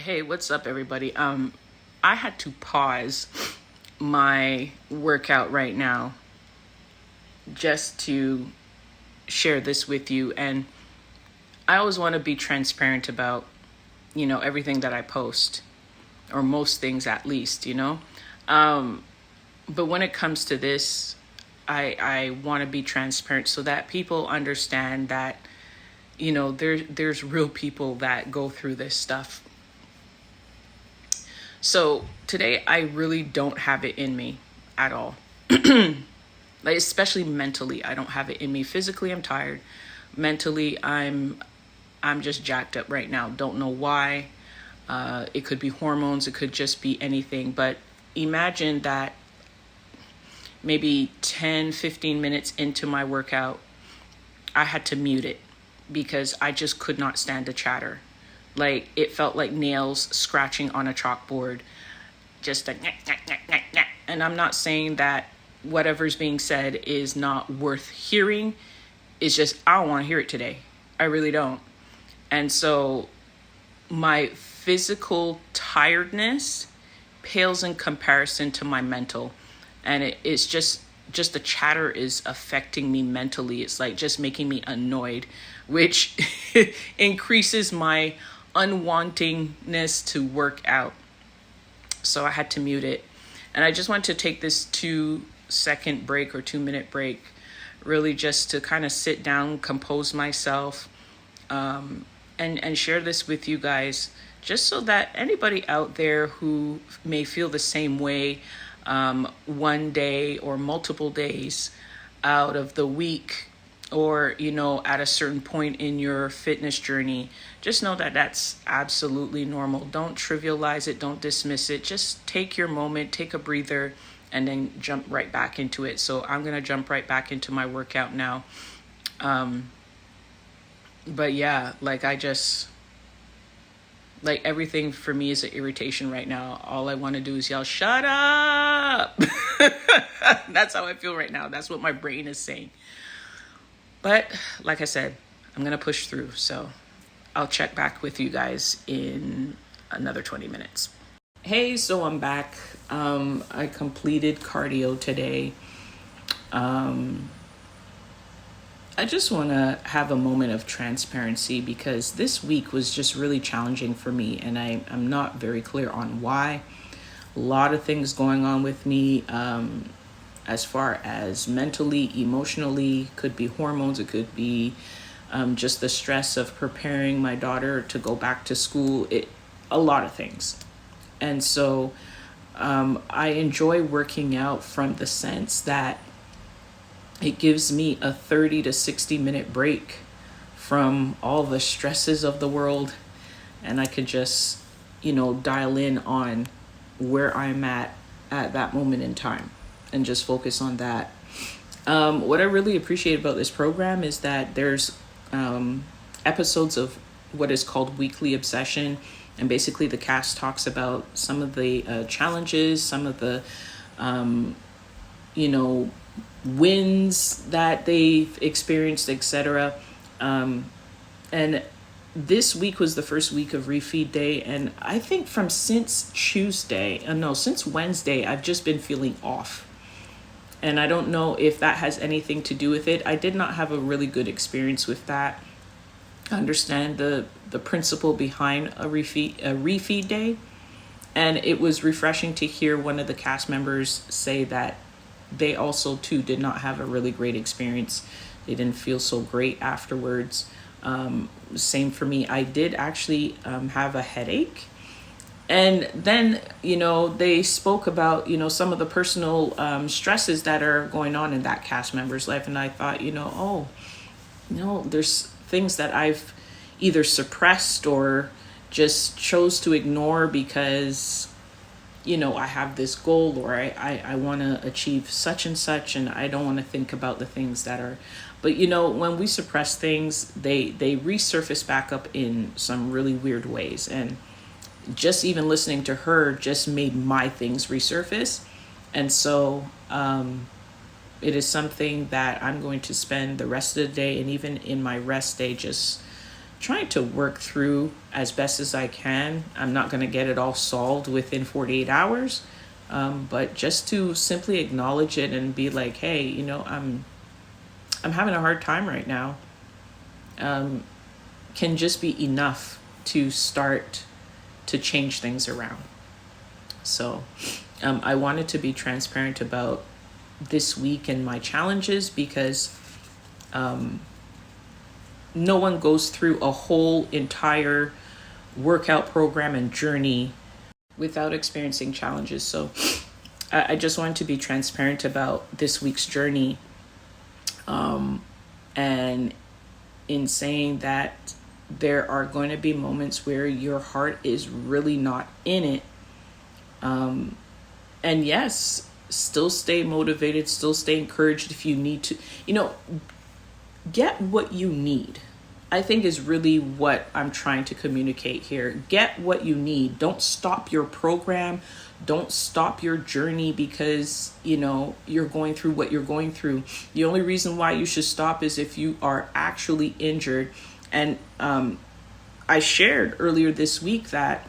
Hey, what's up, everybody? I had to pause my workout right now just to share this with you. And I always want to be transparent about, everything that I post, or most things at least. But when it comes to this, I want to be transparent so that people understand that, there's real people that go through this stuff. So today I really don't have it in me at all. Like, especially mentally, I don't have it in me. Physically, I'm tired. Mentally, I'm just jacked up right now. Don't know why. It could be hormones, it could just be anything. But imagine that maybe 10, 15 minutes into my workout, I had to mute it because I just could not stand the chatter. Like, it felt like nails scratching on a chalkboard. Just a nyah, nyah, nyah, nyah, nyah. And I'm not saying that whatever's being said is not worth hearing. It's just, I don't want to hear it today. I really don't. And so my physical tiredness pales in comparison to my mental. And it's just the chatter is affecting me mentally. It's like just making me annoyed, which increases my unwantingness to work out. So I had to mute it. And I just want to take this 2-second break or 2-minute break, really just to kind of sit down, compose myself, and share this with you guys, just so that anybody out there who may feel the same way one day or multiple days out of the week, or at a certain point in your fitness journey, just know that that's absolutely normal. Don't trivialize it, don't dismiss it. Just take your moment, take a breather, and then jump right back into it. So I'm gonna jump right back into my workout now. But yeah, like everything for me is an irritation right now. All I want to do is yell, "Shut up!" That's how I feel right now. That's what my brain is saying. But like I said, I'm going to push through. So I'll check back with you guys in another 20 minutes. Hey, so I'm back. I completed cardio today. I just want to have a moment of transparency because this week was just really challenging for me, and I'm not very clear on why. A lot of things going on with me, as far as mentally, emotionally. Could be hormones, it could be just the stress of preparing my daughter to go back to school. A lot of things. And so I enjoy working out from the sense that it gives me a 30 to 60 minute break from all the stresses of the world, and I could just dial in on where I'm at that moment in time and just focus on that. What I really appreciate about this program is that there's episodes of what is called Weekly Obsession, and basically the cast talks about some of the challenges, some of the wins that they've experienced, etc. And this week was the first week of refeed day, and I think since Wednesday, I've just been feeling off. And I don't know if that has anything to do with it. I did not have a really good experience with that. I understand the principle behind a refeed day. And it was refreshing to hear one of the cast members say that they also too did not have a really great experience. They didn't feel so great afterwards. Same for me. I did actually have a headache. And then, they spoke about, some of the personal stresses that are going on in that cast member's life. And I thought, there's things that I've either suppressed or just chose to ignore because, I have this goal, or I want to achieve such and such, and I don't want to think about the things that are. But, when we suppress things, they resurface back up in some really weird ways. And just even listening to her just made my things resurface. And so it is something that I'm going to spend the rest of the day, and even in my rest day, just trying to work through as best as I can. I'm not going to get it all solved within 48 hours, but just to simply acknowledge it and be like, hey, I'm having a hard time right now, can just be enough to start to change things around. So I wanted to be transparent about this week and my challenges because no one goes through a whole entire workout program and journey without experiencing challenges. So I just wanted to be transparent about this week's journey. And in saying that there are going to be moments where your heart is really not in it. And yes, still stay motivated, still stay encouraged if you need to, get what you need. I think is really what I'm trying to communicate here. Get what you need. Don't stop your program. Don't stop your journey because, you're going through what you're going through. The only reason why you should stop is if you are actually injured. And I shared earlier this week that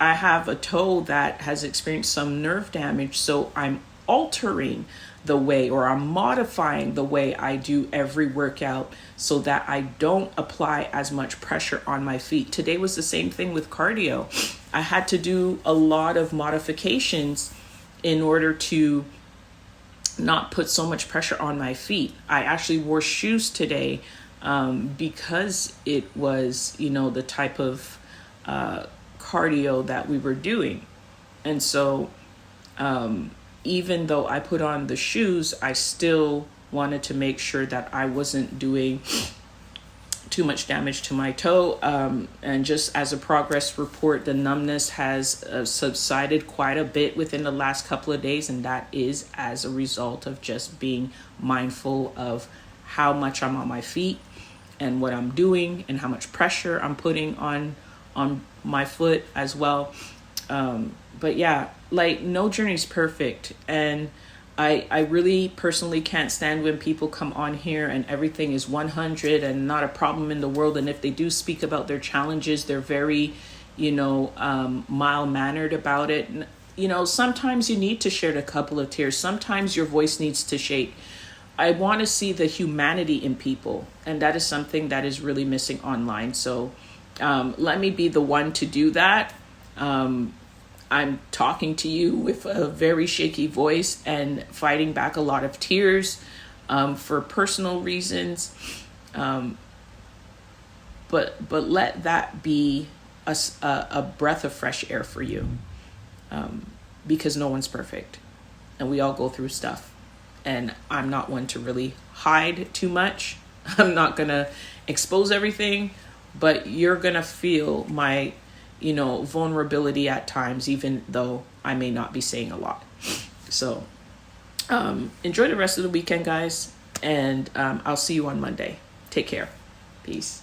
I have a toe that has experienced some nerve damage. So I'm altering the way, or I'm modifying the way I do every workout so that I don't apply as much pressure on my feet. Today was the same thing with cardio. I had to do a lot of modifications in order to not put so much pressure on my feet. I actually wore shoes today because it was, the type of cardio that we were doing. And so even though I put on the shoes, I still wanted to make sure that I wasn't doing too much damage to my toe. And just as a progress report, the numbness has subsided quite a bit within the last couple of days. And that is as a result of just being mindful of how much I'm on my feet and what I'm doing and how much pressure I'm putting on my foot as well. But yeah, no journey's perfect. And I really personally can't stand when people come on here and everything is 100 and not a problem in the world. And if they do speak about their challenges, they're very, mild-mannered about it. Sometimes you need to shed a couple of tears. Sometimes your voice needs to shake. I want to see the humanity in people. And that is something that is really missing online. So let me be the one to do that. I'm talking to you with a very shaky voice and fighting back a lot of tears for personal reasons. But let that be a breath of fresh air for you, because no one's perfect and we all go through stuff. And I'm not one to really hide too much. I'm not going to expose everything, but you're going to feel my vulnerability at times, even though I may not be saying a lot. So enjoy the rest of the weekend, guys. And I'll see you on Monday. Take care. Peace.